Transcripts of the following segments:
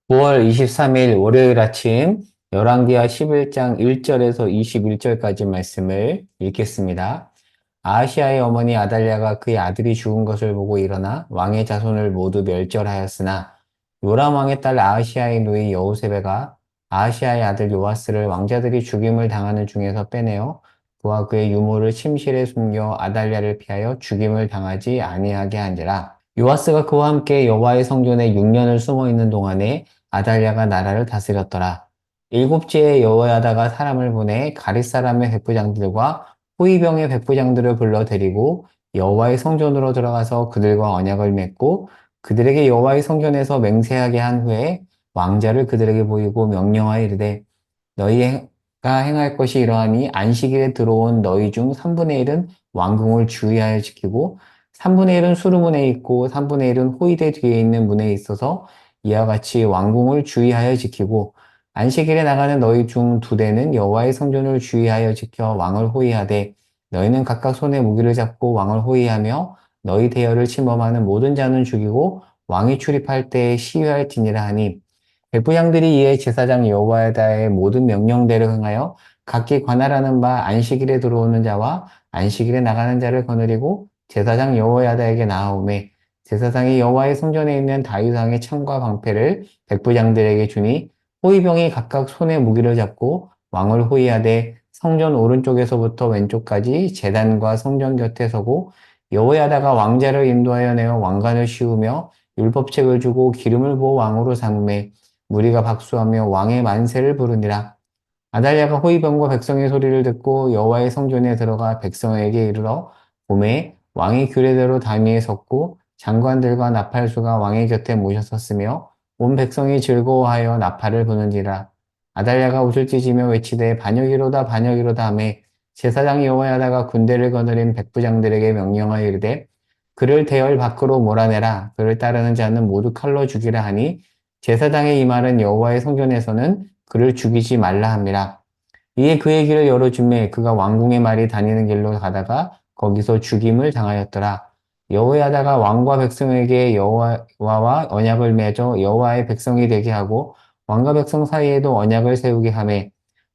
9월 23일 월요일 아침 열왕기하 11장 1절에서 21절까지 말씀을 읽겠습니다. 아하시아의 어머니 아달랴가 그의 아들이 죽은 것을 보고 일어나 왕의 자손을 모두 멸절하였으나 요람 왕의 딸 아하시아의 누이 여호세베가 아하시아의 아들 요아스를 왕자들이 죽임을 당하는 중에서 빼내어 그와 그의 유모를 침실에 숨겨 아달랴를 피하여 죽임을 당하지 아니하게 한지라. 요아스가 그와 함께 여호와의 성전에 6년을 숨어 있는 동안에 아달랴가 나라를 다스렸더라. 일곱째에 여호야다가 사람을 보내 가릿 사람의 백부장들과 호위병의 백부장들을 불러 데리고 여호와의 성전으로 들어가서 그들과 언약을 맺고 그들에게 여호와의 성전에서 맹세하게 한 후에 왕자를 그들에게 보이고 명령하여 이르되 너희가 행할 것이 이러하니 안식일에 들어온 너희 중 3분의 1은 왕궁을 주의하여 지키고 3분의 1은 수루문에 있고 3분의 1은 호위대 뒤에 있는 문에 있어서 이와 같이 왕궁을 주의하여 지키고 안식일에 나가는 너희 중 2대는 여호와의 성전을 주의하여 지켜 왕을 호위하되 너희는 각각 손에 무기를 잡고 왕을 호위하며 너희 대열을 침범하는 모든 자는 죽이고 왕이 출입할 때에 시위할지니라 하니 백부장들이 이에 제사장 여호야다의 모든 명령대로 행하여 각기 관할하는 바 안식일에 들어오는 자와 안식일에 나가는 자를 거느리고 제사장 여호야다에게 나아오매 제사장이 여호와의 성전에 있는 다윗왕의 창과 방패를 백부장들에게 주니 호위병이 각각 손에 무기를 잡고 왕을 호위하되 성전 오른쪽에서부터 왼쪽까지 제단과 성전 곁에 서고 여호야다가 왕자를 인도하여 내어 왕관을 씌우며 율법책을 주고 기름을 부어 왕으로 삼음에 무리가 박수하며 왕의 만세를 부르니라. 아달랴가 호위병과 백성의 소리를 듣고 여호와의 성전에 들어가 백성에게 이르러 봄에 왕이 규례대로 담위에 섰고 장관들과 나팔수가 왕의 곁에 모셨었으며 온 백성이 즐거워하여 나팔을 부는지라. 아달랴가 옷을 찢으며 외치되 반역이로다 반역이로다 하며 제사장 여호야다가 군대를 거느린 백부장들에게 명령하여 이르되 그를 대열 밖으로 몰아내라. 그를 따르는 자는 모두 칼로 죽이라 하니 제사장의 이 말은 여호와의 성전에서는 그를 죽이지 말라 함이라. 이에 그의 길을 열어주매 그가 왕궁의 말이 다니는 길로 가다가 거기서 죽임을 당하였더라. 여호야다가 왕과 백성에게 여호와와 언약을 맺어 여호와의 백성이 되게 하고 왕과 백성 사이에도 언약을 세우게 하매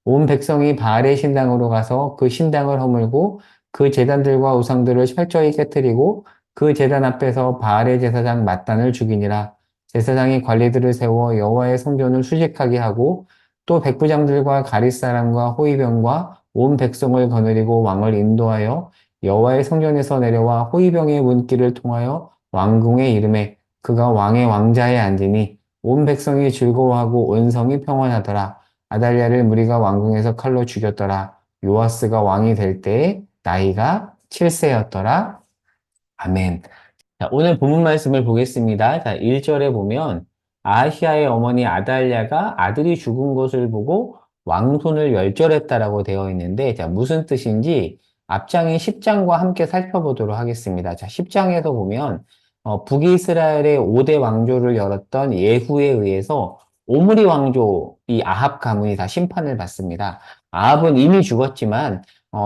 온 백성이 바알의 신당으로 가서 그 신당을 허물고 그 제단들과 우상들을 철저히 깨뜨리고 그 제단 앞에서 바알의 제사장 mat단을 죽이니라. 제사장이 관리들을 세워 여호와의 성전을 수직하게 하고 또 백부장들과 가릿 사람과 호위병과 온 백성을 거느리고 왕을 인도하여 여호와의 성전에서 내려와 호위병의 문길을 통하여 왕궁에 이르매 그가 왕의 왕자에 앉으니 온 백성이 즐거워하고 온 성이 평안하더라. 아달랴를 무리가 왕궁에서 칼로 죽였더라. 요아스가 왕이 될 때에 나이가 7세였더라. 아멘. 자, 오늘 본문 말씀을 보겠습니다. 자, 1절에 보면 아하시아의 어머니 아달랴가 아들이 죽은 것을 보고 왕손을 멸절했다라고 되어 있는데, 자, 무슨 뜻인지 앞장인 10장과 함께 살펴보도록 하겠습니다. 자, 10장에서 보면 북이스라엘의 5대 왕조를 열었던 예후에 의해서 오므리 왕조, 이 아합 가문이 다 심판을 받습니다. 아합은 이미 죽었지만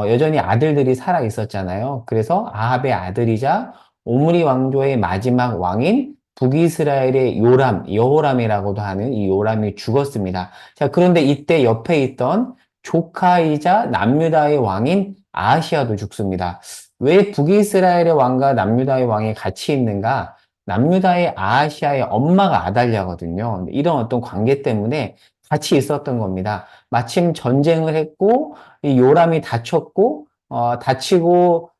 여전히 아들들이 살아 있었잖아요. 그래서 아합의 아들이자 오므리 왕조의 마지막 왕인 북이스라엘의 요람, 여호람이라고도 하는 이 요람이 죽었습니다. 자, 그런데 이때 옆에 있던 조카이자 남유다의 왕인 아하시아도 죽습니다. 왜 북이스라엘의 왕과 남유다의 왕이 같이 있는가? 남유다의 아하시아의 엄마가 아달랴거든요. 이런 어떤 관계 때문에 같이 있었던 겁니다. 마침 전쟁을 했고, 이 요람이 다쳤고, 다치고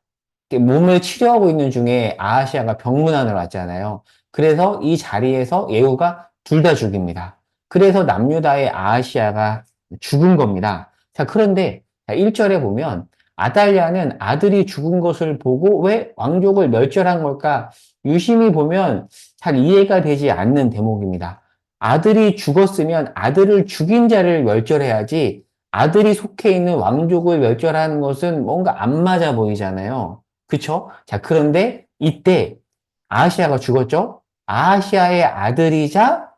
몸을 치료하고 있는 중에 아하시아가 병문안을 왔잖아요. 그래서 이 자리에서 예후가 둘 다 죽입니다. 그래서 남유다의 아하시아가 죽은 겁니다. 자, 그런데 1절에 보면 아달랴는 아들이 죽은 것을 보고 왜 왕족을 멸절한 걸까? 유심히 보면 잘 이해가 되지 않는 대목입니다. 아들이 죽었으면 아들을 죽인 자를 멸절해야지 아들이 속해 있는 왕족을 멸절하는 것은 뭔가 안 맞아 보이잖아요. 그쵸? 자, 그런데 이때 아하시아가 죽었죠? 아하시아의 아들이자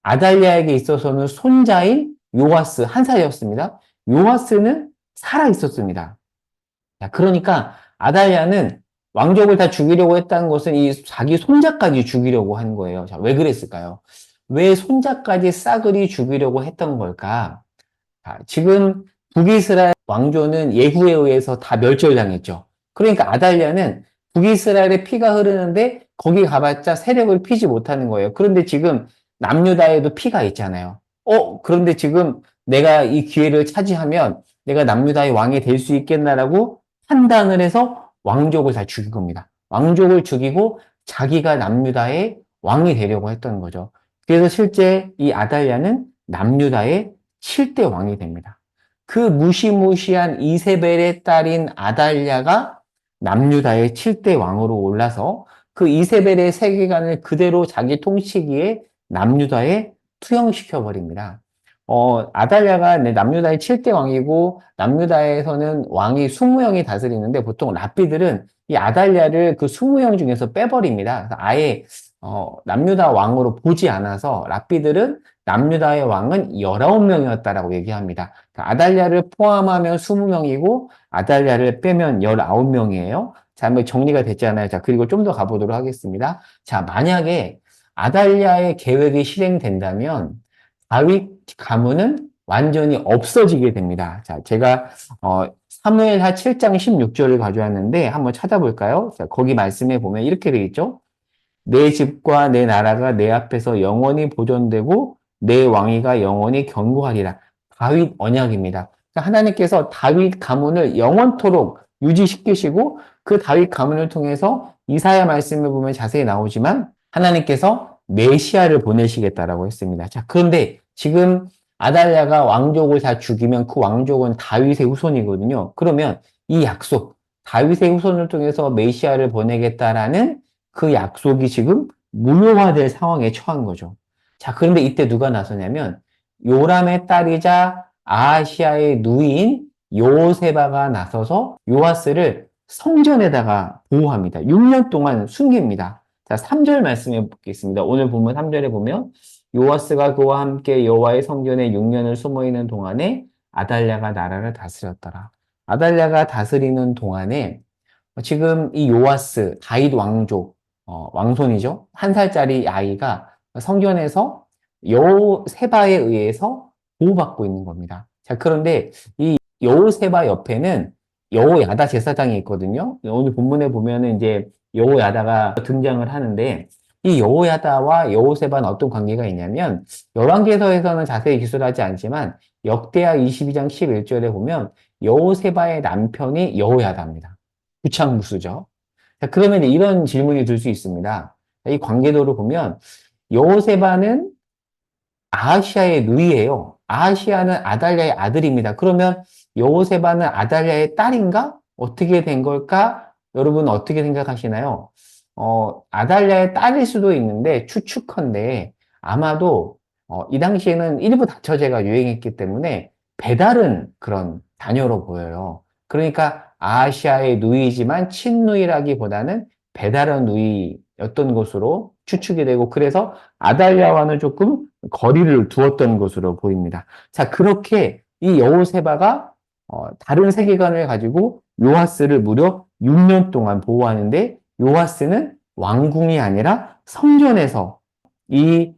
아달랴에게 있어서는 손자인 요아스 한 살이었습니다. 요아스는 살아 있었습니다. 자, 그러니까 아달랴는 왕족을 다 죽이려고 했다는 것은 이 자기 손자까지 죽이려고 한 거예요. 자, 왜 그랬을까요? 왜 손자까지 싸그리 죽이려고 했던 걸까? 지금 북이스라엘 왕조는 예후에 의해서 다 멸절당했죠. 그러니까 아달랴는 북이스라엘의 피가 흐르는데 거기 가봤자 세력을 피지 못하는 거예요. 그런데 지금 남유다에도 피가 있잖아요. 그런데 지금 내가 이 기회를 차지하면 내가 남유다의 왕이 될 수 있겠나라고 판단을 해서 왕족을 다 죽인 겁니다. 왕족을 죽이고 자기가 남유다의 왕이 되려고 했던 거죠. 그래서 실제 이 아달랴는 남유다의 7대 왕이 됩니다. 그 무시무시한 이세벨의 딸인 아달랴가 남유다의 7대 왕으로 올라서 그 이세벨의 세계관을 그대로 자기 통치기에 남유다에 투영시켜 버립니다. 아달랴가 남유다의 7대 왕이고 남유다에서는 왕이 20명이 다스리는데 보통 랍비들은 이 아달랴를 그 20명 중에서 빼버립니다. 그래서 아예 남유다 왕으로 보지 않아서 랍비들은 남유다의 왕은 19명이었다라고 얘기합니다. 아달랴를 포함하면 20명이고 아달랴를 빼면 19명이에요. 자, 한번 정리가 됐잖아요. 자, 그리고 좀 더 가보도록 하겠습니다. 자, 만약에 아달랴의 계획이 실행된다면 다윗 가문은 완전히 없어지게 됩니다. 자, 제가 사무엘하 7장 16절을 가져왔는데 한번 찾아볼까요? 자, 거기 말씀에 보면 이렇게 되어 있죠. 내 집과 내 나라가 내 앞에서 영원히 보존되고 내 왕위가 영원히 견고하리라. 다윗 언약입니다. 그러니까 하나님께서 다윗 가문을 영원토록 유지시키시고 그 다윗 가문을 통해서 이사야 말씀을 보면 자세히 나오지만 하나님께서 메시아를 보내시겠다라고 했습니다. 자, 그런데 지금 아달랴가 왕족을 다 죽이면 그 왕족은 다윗의 후손이거든요. 그러면 이 약속, 다윗의 후손을 통해서 메시아를 보내겠다라는 그 약속이 지금 무효화될 상황에 처한 거죠. 자, 그런데 이때 누가 나서냐면 요람의 딸이자 아하시아의 누이인 요세바가 나서서 요아스를 성전에다가 보호합니다. 6년 동안 숨깁니다. 자, 3절 말씀해 보겠습니다. 오늘 보면 3절에 보면 요아스가 그와 함께 여호와의 성전에 6년을 숨어 있는 동안에 아달랴가 나라를 다스렸더라. 아달랴가 다스리는 동안에 지금 이 요아스, 다윗 왕족, 왕손이죠. 1살짜리 아이가 성전에서 여호세바에 의해서 보호받고 있는 겁니다. 자, 그런데 이 여호세바 옆에는 여호야다 제사장이 있거든요. 오늘 본문에 보면은 이제 여호야다가 등장을 하는데 이 여호야다와 여호세바는 어떤 관계가 있냐면 열왕기서에서는 자세히 기술하지 않지만 역대하 22장 11절에 보면 여호세바의 남편이 여호야다입니다. 부창무수죠. 자, 그러면 이런 질문이 들 수 있습니다. 이 관계도를 보면 여호세바는 아하시아의 누이예요. 아하시아는 아달랴의 아들입니다. 그러면 여호세바는 아달랴의 딸인가? 어떻게 된 걸까? 여러분 어떻게 생각하시나요? 아달랴의 딸일 수도 있는데 추측컨대 아마도 이 당시에는 일부 다처제가 유행했기 때문에 배다른 그런 자녀로 보여요. 그러니까 아시아의 누이지만 친누이라기보다는 배다른 누이였던 것으로 추측이 되고 그래서 아달랴와는 조금 거리를 두었던 것으로 보입니다. 자, 그렇게 이 여호세바가 다른 세계관을 가지고 요아스를 무려 6년 동안 보호하는데 요아스는 왕궁이 아니라 성전에서 이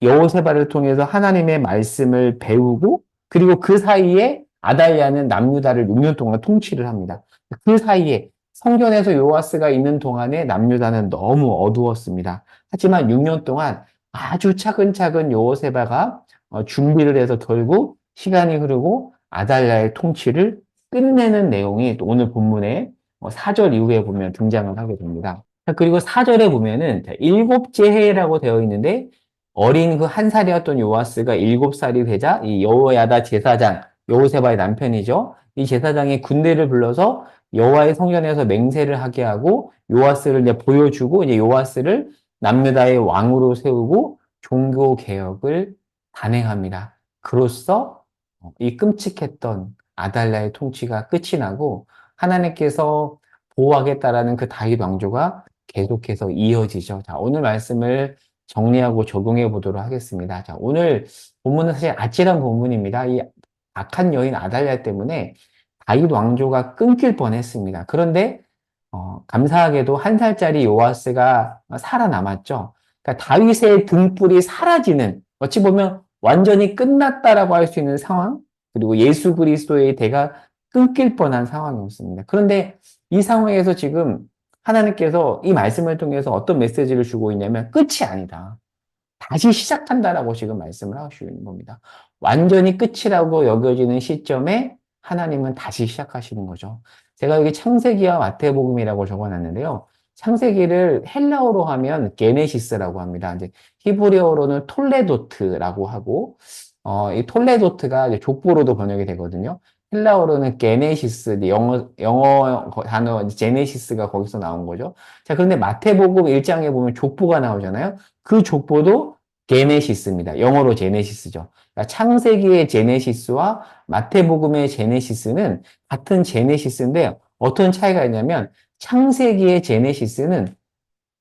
여호세바를 통해서 하나님의 말씀을 배우고 그리고 그 사이에 아달랴는 남유다를 6년 동안 통치를 합니다. 그 사이에 성전에서 요아스가 있는 동안에 남유다는 너무 어두웠습니다. 하지만 6년 동안 아주 차근차근 여호세바가 준비를 해서 결국 시간이 흐르고 아달랴의 통치를 끝내는 내용이 오늘 본문의 4절 이후에 보면 등장을 하게 됩니다. 그리고 4절에 보면은 일곱째 해라고 되어 있는데 어린 그 1살이었던 요아스가 7살이 되자 이 여호야다 제사장, 여호세바의 남편이죠. 이 제사장이 군대를 불러서 여호와의 성전에서 맹세를 하게 하고 요아스를 이제 보여주고 이제 요아스를 남유다의 왕으로 세우고 종교 개혁을 단행합니다. 그로써 이 끔찍했던 아달랴의 통치가 끝이 나고 하나님께서 보호하겠다라는 그 다윗 왕조가 계속해서 이어지죠. 자, 오늘 말씀을 정리하고 적용해 보도록 하겠습니다. 자, 오늘 본문은 사실 아찔한 본문입니다. 이 악한 여인 아달랴 때문에 다윗 왕조가 끊길 뻔했습니다. 그런데 감사하게도 1살짜리 요아스가 살아남았죠. 그러니까 다윗의 등불이 사라지는, 어찌 보면 완전히 끝났다라고 할 수 있는 상황, 그리고 예수 그리스도의 대가 끊길 뻔한 상황이었습니다. 그런데 이 상황에서 지금 하나님께서 이 말씀을 통해서 어떤 메시지를 주고 있냐면 끝이 아니다. 다시 시작한다라고 지금 말씀을 하시고 있는 겁니다. 완전히 끝이라고 여겨지는 시점에 하나님은 다시 시작하시는 거죠. 제가 여기 창세기와 마태복음이라고 적어놨는데요. 창세기를 헬라어로 하면 게네시스라고 합니다. 이제 히브리어로는 톨레도트라고 하고, 이 톨레도트가 이제 족보로도 번역이 되거든요. 헬라어로는 게네시스, 영어 단어 제네시스가 거기서 나온 거죠. 자, 그런데 마태복음 1장에 보면 족보가 나오잖아요. 그 족보도 게네시스입니다. 영어로 제네시스죠. 그러니까 창세기의 제네시스와 마태복음의 제네시스는 같은 제네시스인데 어떤 차이가 있냐면 창세기의 제네시스는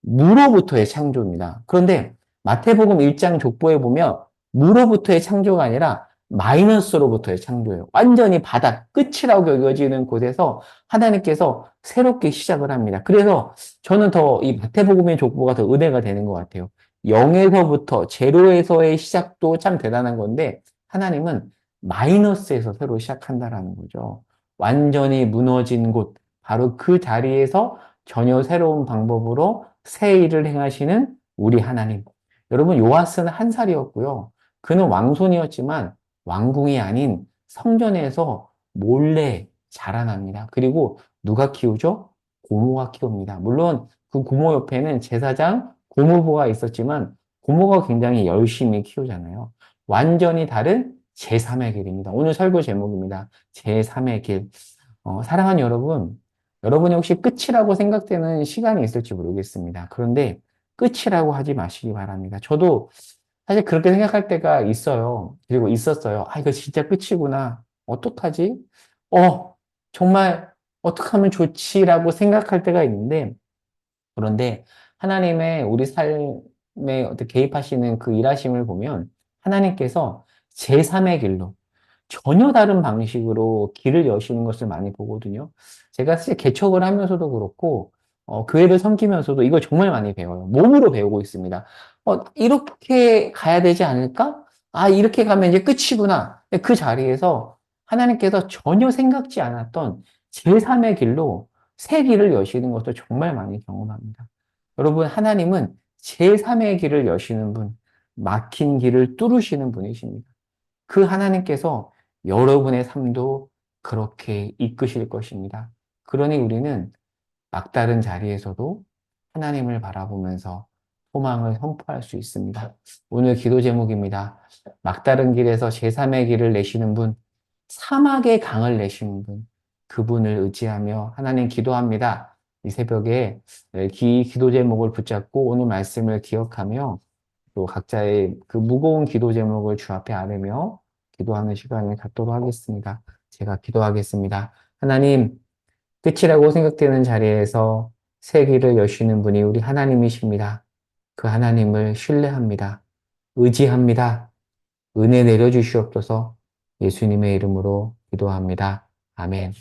무로부터의 창조입니다. 그런데 마태복음 1장 족보에 보면 무로부터의 창조가 아니라 마이너스로부터의 창조예요. 완전히 바닥, 끝이라고 여겨지는 곳에서 하나님께서 새롭게 시작을 합니다. 그래서 저는 더 이 마태복음의 족보가 더 은혜가 되는 것 같아요. 0에서부터, 제로에서의 시작도 참 대단한 건데 하나님은 마이너스에서 새로 시작한다라는 거죠. 완전히 무너진 곳, 바로 그 자리에서 전혀 새로운 방법으로 새 일을 행하시는 우리 하나님. 여러분, 요아스는 한 살이었고요. 그는 왕손이었지만 왕궁이 아닌 성전에서 몰래 자라납니다. 그리고 누가 키우죠? 고모가 키웁니다. 물론 그 고모 옆에는 제사장, 고모부가 있었지만 고모가 굉장히 열심히 키우잖아요. 완전히 다른 제3의 길입니다. 오늘 설교 제목입니다. 제3의 길. 사랑하는 여러분, 여러분이 혹시 끝이라고 생각되는 시간이 있을지 모르겠습니다. 그런데 끝이라고 하지 마시기 바랍니다. 저도 사실 그렇게 생각할 때가 있어요. 그리고 있었어요. 아, 이거 진짜 끝이구나. 어떡하지? 어, 정말 어떻게 하면 좋지라고 생각할 때가 있는데, 그런데 하나님의 우리 삶에 어떻게 개입하시는 그 일하심을 보면 하나님께서 제3의 길로 전혀 다른 방식으로 길을 여시는 것을 많이 보거든요. 제가 사실 개척을 하면서도 그렇고, 교회를 섬기면서도 이걸 정말 많이 배워요. 몸으로 배우고 있습니다. 이렇게 가야 되지 않을까? 아, 이렇게 가면 이제 끝이구나. 그 자리에서 하나님께서 전혀 생각지 않았던 제3의 길로 새 길을 여시는 것도 정말 많이 경험합니다. 여러분, 하나님은 제3의 길을 여시는 분, 막힌 길을 뚫으시는 분이십니다. 그 하나님께서 여러분의 삶도 그렇게 이끄실 것입니다. 그러니 우리는 막다른 자리에서도 하나님을 바라보면서 소망을 선포할 수 있습니다. 오늘 기도 제목입니다. 막다른 길에서 제3의 길을 내시는 분, 사막의 강을 내시는 분, 그분을 의지하며 하나님 기도합니다. 이 새벽에 기도 제목을 붙잡고 오늘 말씀을 기억하며 또 각자의 그 무거운 기도 제목을 주 앞에 아뢰며 기도하는 시간을 갖도록 하겠습니다. 제가 기도하겠습니다. 하나님, 끝이라고 생각되는 자리에서 새 길을 여시는 분이 우리 하나님이십니다. 그 하나님을 신뢰합니다. 의지합니다. 은혜 내려주시옵소서 예수님의 이름으로 기도합니다. 아멘.